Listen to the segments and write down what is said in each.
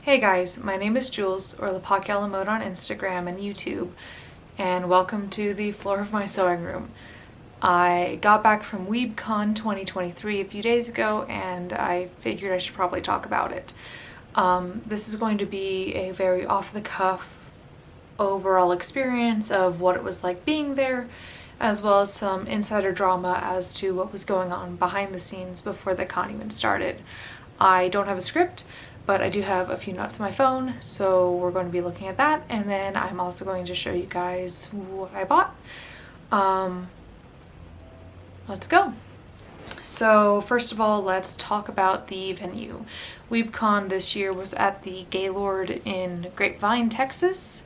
Hey guys, my name is Jules, or Lepak Yellow Mode on Instagram and YouTube, and welcome to the floor of my sewing room. I got back from Weebcon 2023 a few days ago, and I figured I should probably talk about it. This is going to be a very off-the-cuff overall experience of what it was like being there, as well as some insider drama as to what was going on behind the scenes before the con even started. I don't have a script, but I do have a few notes on my phone, so we're going to be looking at that, and then I'm also going to show you guys what I bought. Let's go. So first of all, let's talk about the venue. Weebcon this year was at the Gaylord in Grapevine, Texas.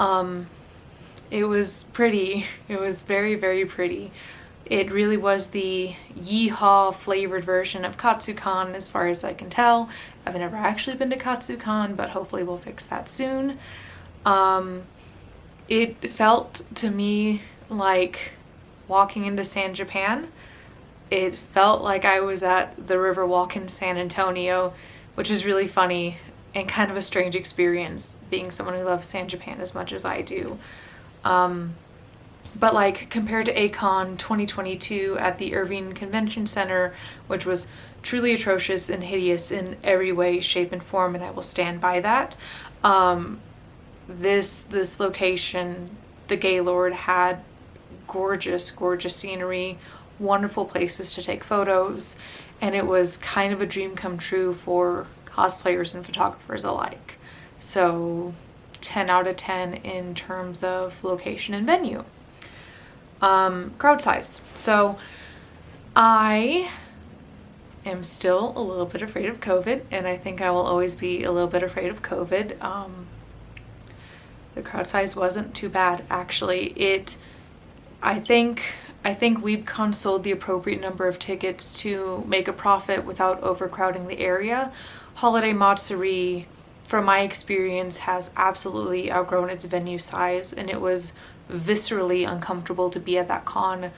It was pretty. It was very, very pretty. It really was the yeehaw flavored version of KatsuCon as far as I can tell. I've never actually been to KatsuCon, but hopefully we'll fix that soon. It felt to me like walking into San Japan. It felt like I was at the Riverwalk in San Antonio, which is really funny and kind of a strange experience being someone who loves San Japan as much as I do. But like compared to A-Kon 2022 at the Irving Convention Center, which was truly atrocious and hideous in every way, shape, and form, and I will stand by that. This location, the Gaylord, had gorgeous, gorgeous scenery, wonderful places to take photos, and it was kind of a dream come true for cosplayers and photographers alike. So 10 out of 10 in terms of location and venue. Crowd size. So I am still a little bit afraid of COVID, and I think I will always be a little bit afraid of COVID. The crowd size wasn't too bad, actually. I think Weebcon sold the appropriate number of tickets to make a profit without overcrowding the area. Holiday Matsuri, from my experience, has absolutely outgrown its venue size, and it was viscerally uncomfortable to be at that con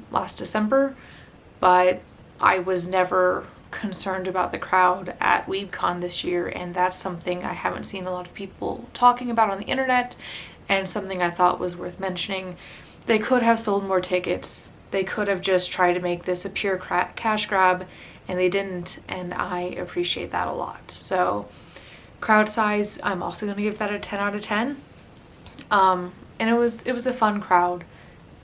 last December, but I was never concerned about the crowd at Weebcon this year, and that's something I haven't seen a lot of people talking about on the internet, and something I thought was worth mentioning. They could have sold more tickets. They could have just tried to make this a pure cash grab, and they didn't, and I appreciate that a lot. So crowd size, I'm also going to give that a 10 out of 10. And it was a fun crowd.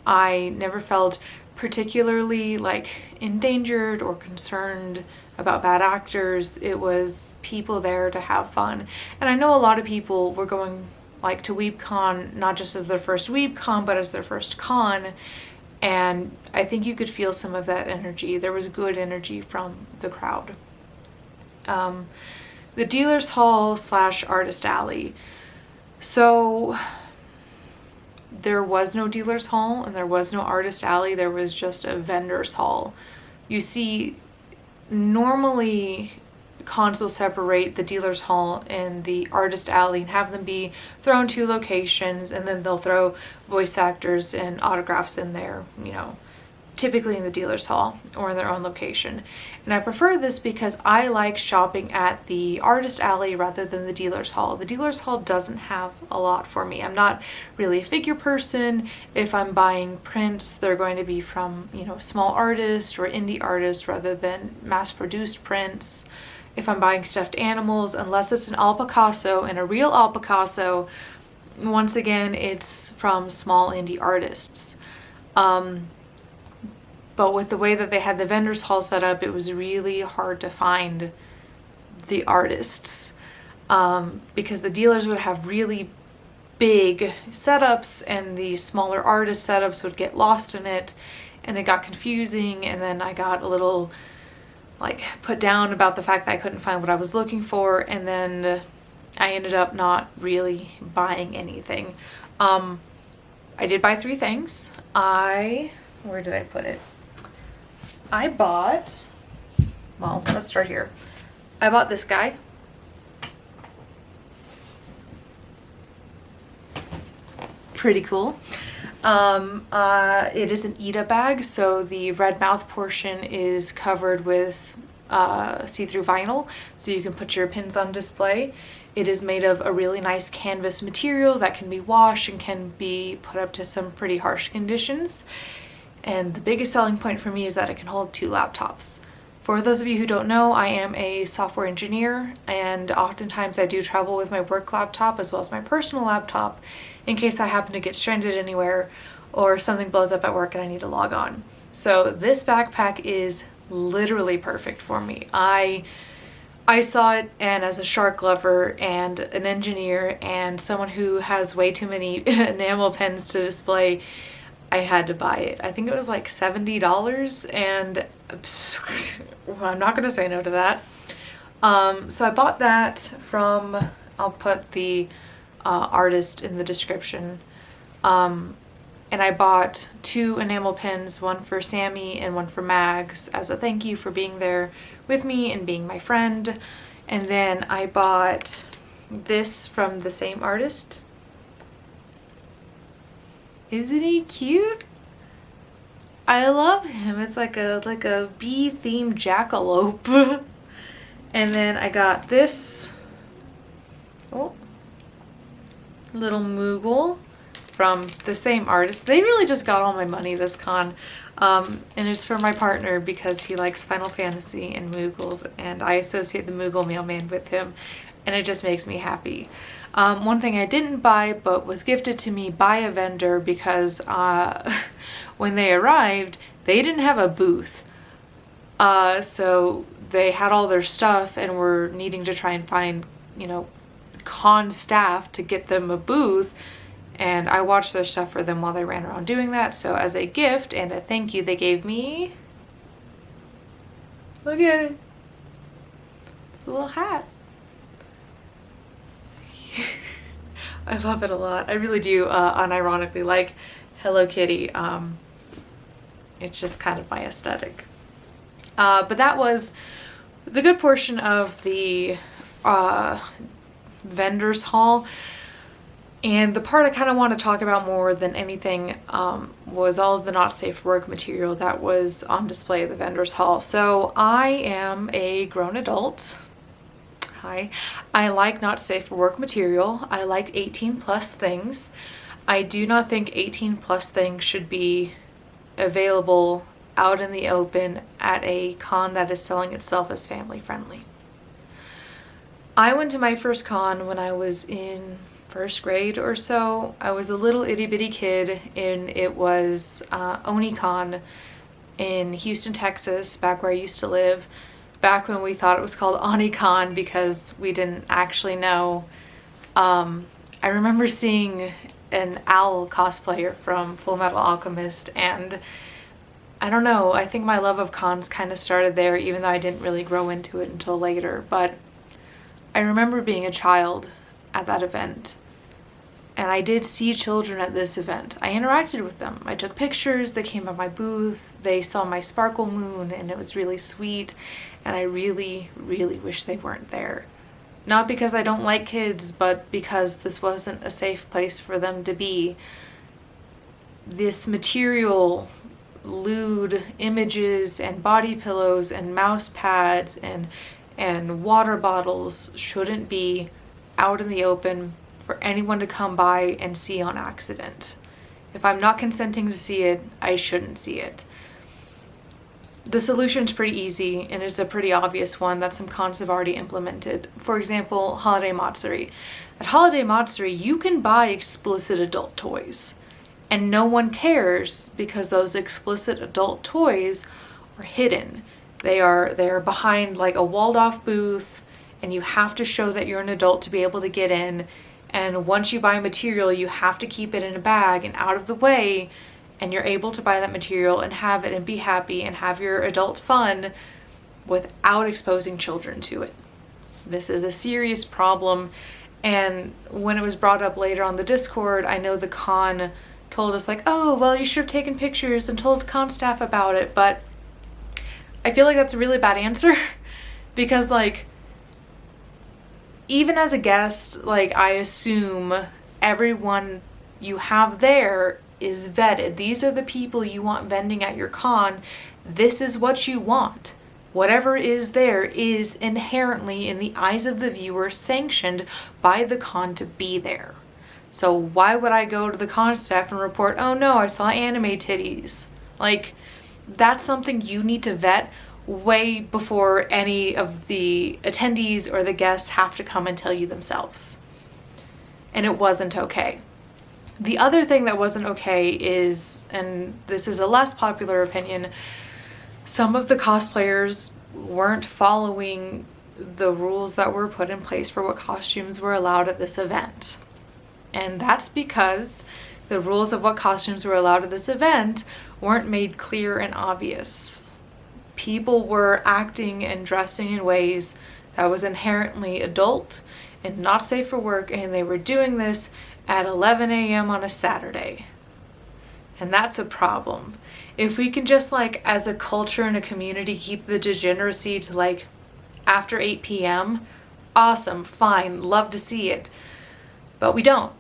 I never felt particularly like endangered or concerned about bad actors. It was people there to have fun. And I know a lot of people were going like to Weebcon not just as their first Weebcon, but as their first con. And I think you could feel some of that energy. There was good energy from the crowd. The Dealers Hall / Artist Alley. So there was no Dealers Hall and there was no Artist Alley. There was just a Vendors Hall. You see, normally cons will separate the Dealers Hall and the Artist Alley and have them be thrown to locations, and then they'll throw voice actors and autographs in there, typically in the Dealers Hall or in their own location. And I prefer this because I like shopping at the Artist Alley rather than the Dealers Hall. The Dealers Hall doesn't have a lot for me. I'm not really a figure person. If I'm buying prints, they're going to be from, small artists or indie artists rather than mass-produced prints. If I'm buying stuffed animals, unless it's an Al Picasso, and a real Al Picasso, once again, it's from small indie artists. But with the way that they had the vendors hall set up, it was really hard to find the artists, because the dealers would have really big setups and the smaller artist setups would get lost in it, and it got confusing, and then I got a little put down about the fact that I couldn't find what I was looking for, and then I ended up not really buying anything. I did buy 3 things. Where did I put it? I bought, well, let's start here. I bought this guy. Pretty cool. It is an Ida bag, so the red mouth portion is covered with see-through vinyl, so you can put your pins on display. It is made of a really nice canvas material that can be washed and can be put up to some pretty harsh conditions. And the biggest selling point for me is that it can hold 2 laptops. For those of you who don't know, I am a software engineer, and oftentimes I do travel with my work laptop as well as my personal laptop in case I happen to get stranded anywhere or something blows up at work and I need to log on. So this backpack is literally perfect for me. I saw it, and as a shark lover and an engineer and someone who has way too many enamel pens to display, I had to buy it. I think it was like $70, and I'm not going to say no to that. So I bought that from, I'll put the artist in the description. And I bought 2 enamel pens, one for Sammy and one for Mags, as a thank you for being there with me and being my friend. And then I bought this from the same artist. Isn't he cute? I love him. It's like a bee-themed jackalope. And then I got this little Moogle from the same artist. They really just got all my money this con. And it's for my partner because he likes Final Fantasy and Moogles, and I associate the Moogle mailman with him, and it just makes me happy. One thing I didn't buy but was gifted to me by a vendor because when they arrived, they didn't have a booth. So they had all their stuff and were needing to try and find, con staff to get them a booth. And I watched their stuff for them while they ran around doing that. So as a gift and a thank you, they gave me, look at it, it's a little hat. I love it a lot. I really do unironically like Hello Kitty. It's just kind of my aesthetic. But that was the good portion of the vendors haul. And the part I kind of want to talk about more than anything was all of the not safe for work material that was on display at the vendors hall. So I am a grown adult. Hi. I like not safe for work material. I like 18 plus things. I do not think 18 plus things should be available out in the open at a con that is selling itself as family friendly. I went to my first con when I was in first grade or so. I was a little itty bitty kid, and it was Onicon in Houston, Texas, back where I used to live, back when we thought it was called Onicon because we didn't actually know. I remember seeing an owl cosplayer from Full Metal Alchemist, and I don't know, I think my love of cons kind of started there, even though I didn't really grow into it until later. But I remember being a child at that event, and I did see children at this event. I interacted with them. I took pictures, they came by my booth, they saw my sparkle moon, and it was really sweet, and I really, really wish they weren't there. Not because I don't like kids, but because this wasn't a safe place for them to be. This material, lewd images and body pillows and mouse pads and water bottles shouldn't be out in the open for anyone to come by and see on accident. If I'm not consenting to see it, I shouldn't see it. The solution's pretty easy, and it's a pretty obvious one that some cons have already implemented. For example, Holiday Matsuri. At Holiday Matsuri, you can buy explicit adult toys, and no one cares because those explicit adult toys are hidden. They are behind like a walled off booth, and you have to show that you're an adult to be able to get in. And once you buy material, you have to keep it in a bag and out of the way, and you're able to buy that material and have it and be happy and have your adult fun without exposing children to it. This is a serious problem, and when it was brought up later on the Discord, I know the con told us like, oh, well, you should have taken pictures and told con staff about it, but I feel like that's a really bad answer because like, even as a guest, like, I assume everyone you have there is vetted. These are the people you want vending at your con. This is what you want. Whatever is there is inherently, in the eyes of the viewer, sanctioned by the con to be there. So why would I go to the con staff and report, oh no, I saw anime titties? Like, that's something you need to vet way before any of the attendees or the guests have to come and tell you themselves. And it wasn't okay. The other thing that wasn't okay is, and this is a less popular opinion, some of the cosplayers weren't following the rules that were put in place for what costumes were allowed at this event. And that's because the rules of what costumes were allowed at this event weren't made clear and obvious. People were acting and dressing in ways that was inherently adult and not safe for work, and they were doing this at 11 a.m. on a Saturday. And that's a problem. If we can just, like, as a culture and a community, keep the degeneracy to, like, after 8 p.m., awesome, fine, love to see it. But we don't.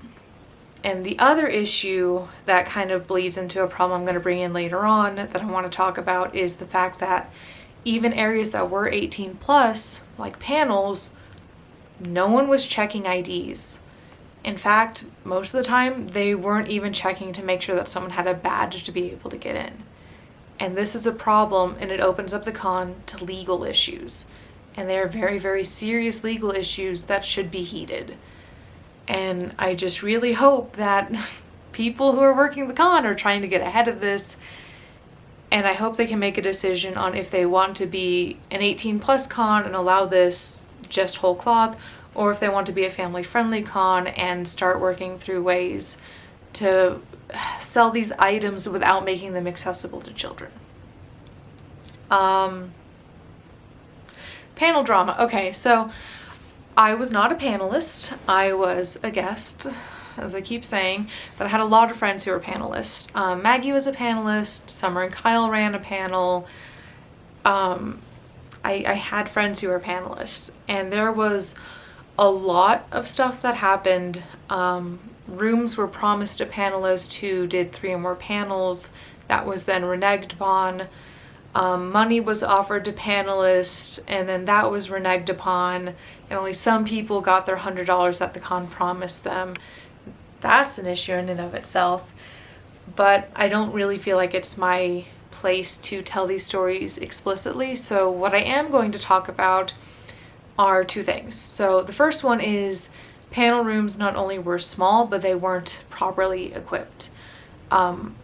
And the other issue that kind of bleeds into a problem I'm going to bring in later on that I want to talk about is the fact that even areas that were 18 plus, like panels, no one was checking IDs. In fact, most of the time, they weren't even checking to make sure that someone had a badge to be able to get in. And this is a problem, and it opens up the con to legal issues. And they are very, very serious legal issues that should be heeded. And I just really hope that people who are working the con are trying to get ahead of this. And I hope they can make a decision on if they want to be an 18 plus con and allow this just whole cloth, or if they want to be a family friendly con and start working through ways to sell these items without making them accessible to children. Panel drama. Okay, so I was not a panelist. I was a guest, as I keep saying, but I had a lot of friends who were panelists. Maggie was a panelist. Summer and Kyle ran a panel. I had friends who were panelists, and there was a lot of stuff that happened. Rooms were promised to panelists who did 3 or more panels. That was then reneged upon. Money was offered to panelists, and then that was reneged upon, and only some people got their $100 that the con promised them. That's an issue in and of itself, but I don't really feel like it's my place to tell these stories explicitly, so what I am going to talk about are 2 things. So the first one is panel rooms not only were small, but they weren't properly equipped.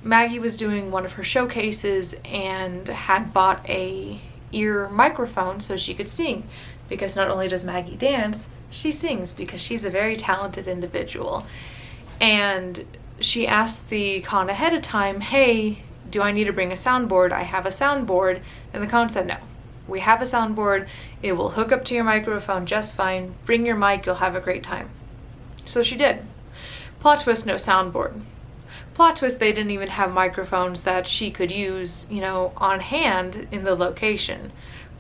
Maggie was doing one of her showcases and had bought a ear microphone so she could sing, because not only does Maggie dance, she sings because she's a very talented individual. And she asked the con ahead of time, hey, do I need to bring a soundboard? I have a soundboard. And the con said, no, we have a soundboard. It will hook up to your microphone just fine. Bring your mic, you'll have a great time. So she did. Plot twist, no soundboard. Plot twist, they didn't even have microphones that she could use, on hand in the location.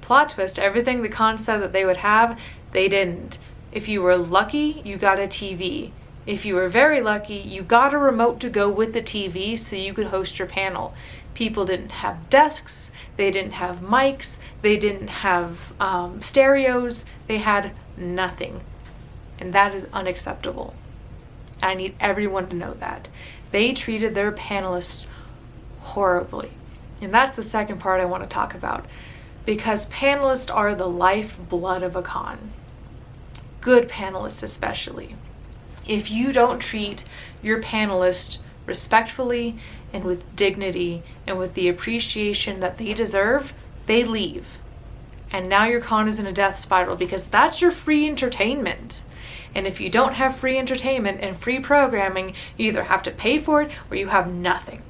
Plot twist, everything the con said that they would have, they didn't. If you were lucky, you got a TV. If you were very lucky, you got a remote to go with the TV so you could host your panel. People didn't have desks, they didn't have mics, they didn't have stereos, they had nothing. And that is unacceptable. I need everyone to know that. They treated their panelists horribly. And that's the second part I want to talk about, because panelists are the lifeblood of a con. Good panelists especially. If you don't treat your panelists respectfully and with dignity and with the appreciation that they deserve, they leave. And now your con is in a death spiral, because that's your free entertainment. And if you don't have free entertainment and free programming, you either have to pay for it or you have nothing.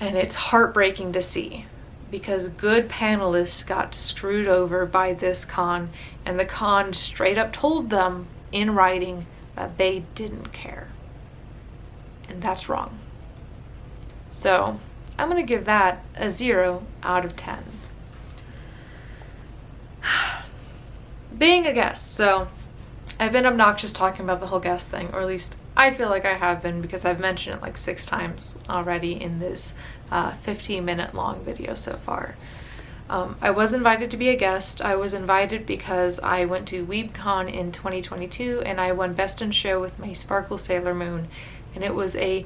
And it's heartbreaking to see, because good panelists got screwed over by this con, and the con straight up told them in writing that they didn't care. And that's wrong. So I'm going to give that a 0 out of 10. Being a guest. So I've been obnoxious talking about the whole guest thing, or at least I feel like I have been, because I've mentioned it like 6 times already in this 15-minute long video so far. I was invited to be a guest. I was invited because I went to Weebcon in 2022 and I won Best in Show with my Sparkle Sailor Moon, and it was a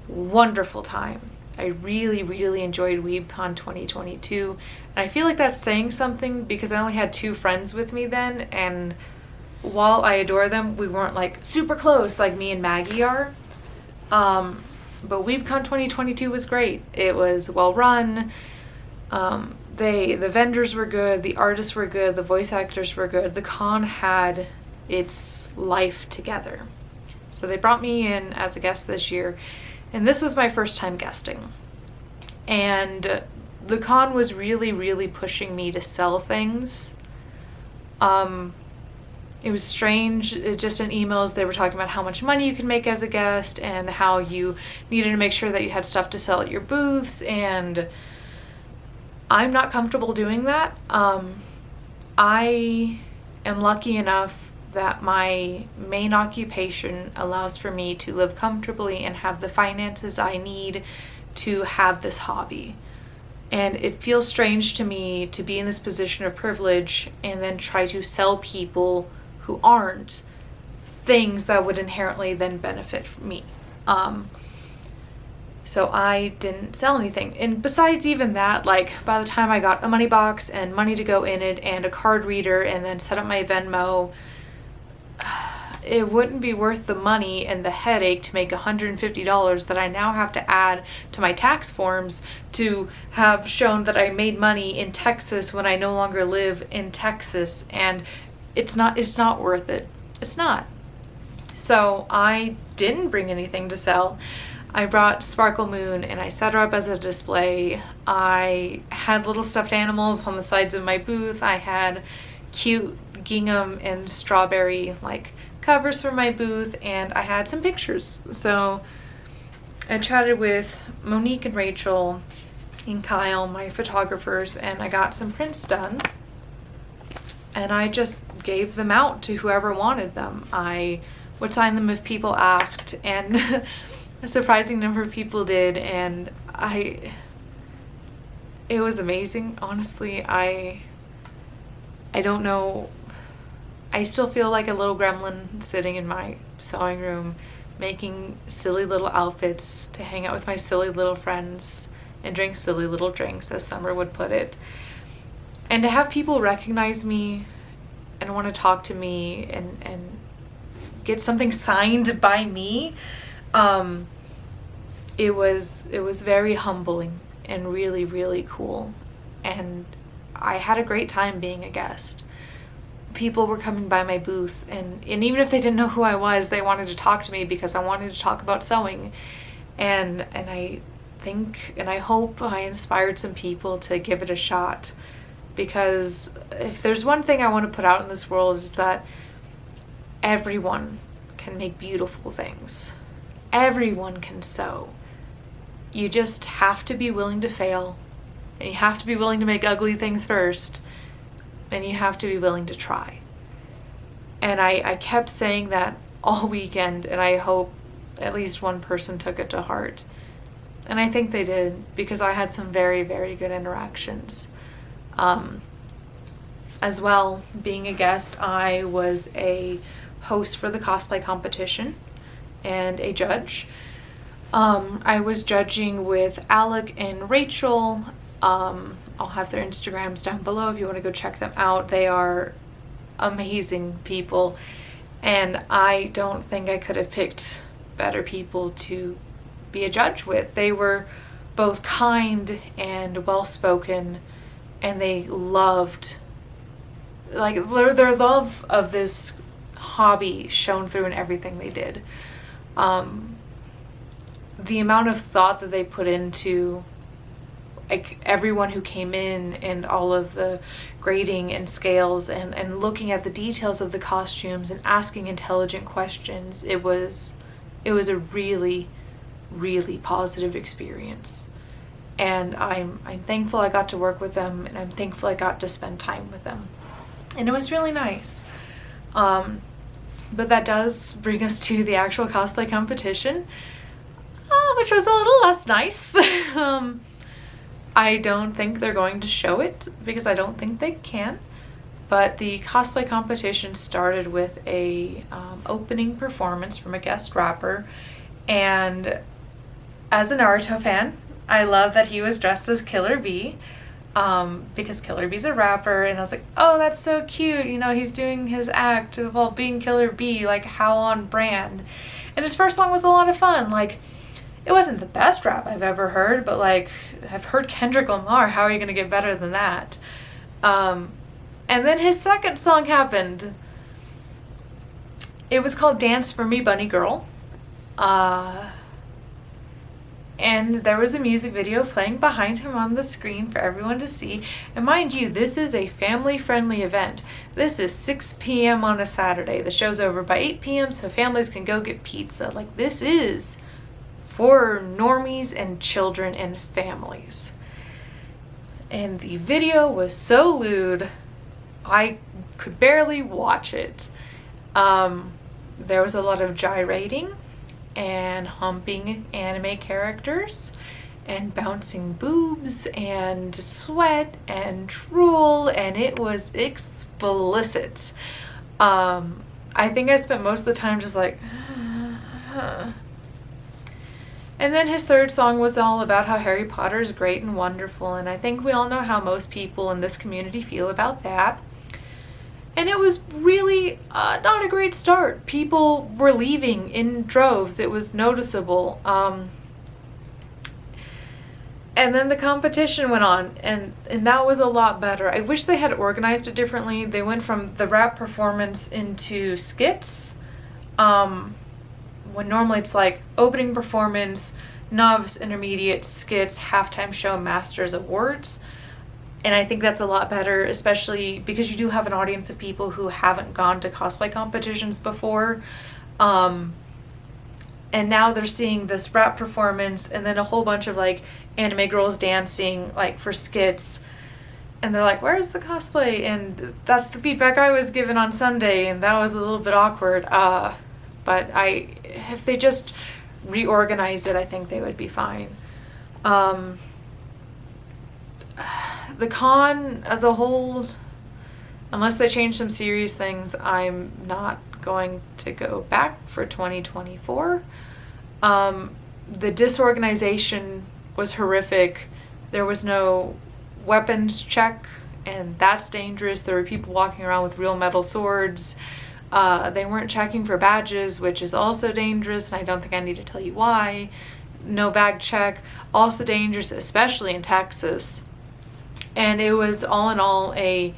wonderful time. I really, really enjoyed Weebcon 2022, and I feel like that's saying something because I only had 2 friends with me then, and while I adore them, we weren't like super close like me and Maggie are. But Weebcon 2022 was great. It was well run. The vendors were good, the artists were good, the voice actors were good. The con had its life together. So they brought me in as a guest this year, and this was my first time guesting. And the con was really, really pushing me to sell things. It was strange. Just in emails, they were talking about how much money you could make as a guest and how you needed to make sure that you had stuff to sell at your booths, and I'm not comfortable doing that. I am lucky enough that my main occupation allows for me to live comfortably and have the finances I need to have this hobby. And it feels strange to me to be in this position of privilege and then try to sell people who aren't things that would inherently then benefit me. So I didn't sell anything. And besides even that, like by the time I got a money box and money to go in it and a card reader and then set up my Venmo, it wouldn't be worth the money and the headache to make $150 that I now have to add to my tax forms to have shown that I made money in Texas when I no longer live in Texas. And it's not worth it. It's not. So I didn't bring anything to sell. I brought Sparkle Moon and I set her up as a display. I had little stuffed animals on the sides of my booth. I had cute gingham and strawberry like covers for my booth, and I had some pictures. So I chatted with Monique and Rachel and Kyle, my photographers, and I got some prints done. And I just gave them out to whoever wanted them. I would sign them if people asked, and a surprising number of people did, and it was amazing. Honestly, I don't know. I still feel like a little gremlin sitting in my sewing room making silly little outfits to hang out with my silly little friends and drink silly little drinks, as Summer would put it. And to have people recognize me and want to talk to me and get something signed by me, it was very humbling and really, really cool. And I had a great time being a guest. People were coming by my booth, and even if they didn't know who I was, they wanted to talk to me because I wanted to talk about sewing. And I think and I hope I inspired some people to give it a shot, because if there's one thing I want to put out in this world, is that everyone can make beautiful things. Everyone can sew. You just have to be willing to fail, and you have to be willing to make ugly things first, and you have to be willing to try. And I kept saying that all weekend, and I hope at least one person took it to heart. And I think they did, because I had some very, very good interactions. As well, being a guest, I was a host for the cosplay competition and a judge. I was judging with Alec and Rachel. I'll have their Instagrams down below if you want to go check them out. They are amazing people, and I don't think I could have picked better people to be a judge with. They were both kind and well-spoken, and they loved, like, their love of this hobby shone through in everything they did. The amount of thought that they put into like everyone who came in, and all of the grading and scales and looking at the details of the costumes and asking intelligent questions, it was a really, really positive experience. And I'm thankful I got to work with them, and I'm thankful I got to spend time with them. And it was really nice. But that does bring us to the actual cosplay competition, which was a little less nice. I don't think they're going to show it because I don't think they can. But the cosplay competition started with a opening performance from a guest rapper. And as a Naruto fan, I love that he was dressed as Killer Bee. Because Killer Bee's a rapper, and I was like, oh, that's so cute. You know, he's doing his act while being Killer Bee, like how on brand. And his first song was a lot of fun. Like, it wasn't the best rap I've ever heard, but like, I've heard Kendrick Lamar. How are you going to get better than that? And then his second song happened. It was called Dance For Me, Bunny Girl. And there was a music video playing behind him on the screen for everyone to see. And mind you, this is a family-friendly event. This is 6 p.m. on a Saturday. The show's over by 8 p.m. so families can go get pizza. Like, this is for normies and children and families. And the video was so lewd, I could barely watch it. There was a lot of gyrating and humping anime characters and bouncing boobs and sweat and drool, and it was explicit. I think I spent most of the time just like, And then his third song was all about how Harry Potter is great and wonderful, and I think we all know how most people in this community feel about that. And it was really not a great start. People were leaving in droves. It was noticeable. And then the competition went on, and that was a lot better. I wish they had organized it differently. They went from the rap performance into skits. When normally it's like opening performance, novice, intermediate, skits, halftime show, masters, awards. And I think that's a lot better, especially because you do have an audience of people who haven't gone to cosplay competitions before. And now they're seeing this rap performance and then a whole bunch of like anime girls dancing like for skits. And they're like, where's the cosplay? And that's the feedback I was given on Sunday, and that was a little bit awkward. But if they just reorganize it, I think they would be fine. The con as a whole, unless they change some serious things, I'm not going to go back for 2024. The disorganization was horrific. There was no weapons check, and that's dangerous. There were people walking around with real metal swords. They weren't checking for badges, which is also dangerous, and I don't think I need to tell you why. No bag check, also dangerous, especially in Texas. And it was all in all a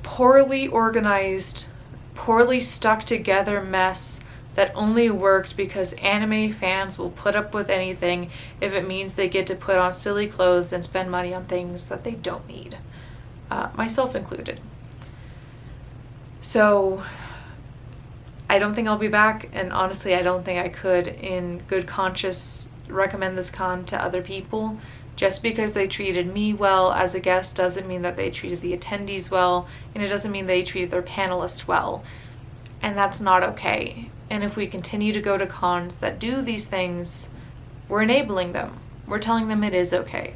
poorly organized, poorly stuck together mess that only worked because anime fans will put up with anything if it means they get to put on silly clothes and spend money on things that they don't need, myself included. So I don't think I'll be back, and honestly I don't think I could in good conscience recommend this con to other people. Just because they treated me well as a guest doesn't mean that they treated the attendees well, and it doesn't mean they treated their panelists well. And that's not okay. And if we continue to go to cons that do these things, we're enabling them. We're telling them it is okay.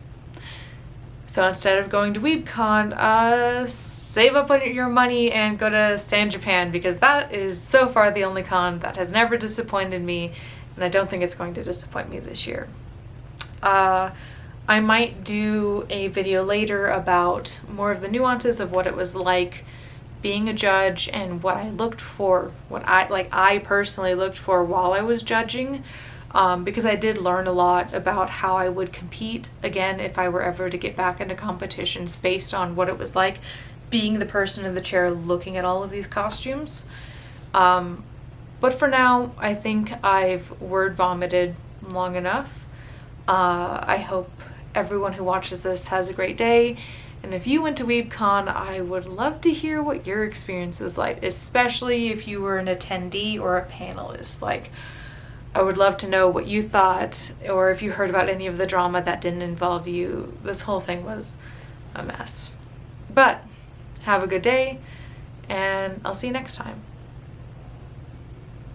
So instead of going to Weebcon, save up on your money and go to San Japan, because that is so far the only con that has never disappointed me, and I don't think it's going to disappoint me this year. I might do a video later about more of the nuances of what it was like being a judge and what I looked for, what I personally looked for while I was judging, because I did learn a lot about how I would compete again if I were ever to get back into competitions based on what it was like being the person in the chair looking at all of these costumes. But for now, I think I've word vomited long enough. I hope everyone who watches this has a great day. And if you went to Weebcon, I would love to hear what your experience was like, especially if you were an attendee or a panelist. Like, I would love to know what you thought, or if you heard about any of the drama that didn't involve you. This whole thing was a mess. But have a good day, and I'll see you next time.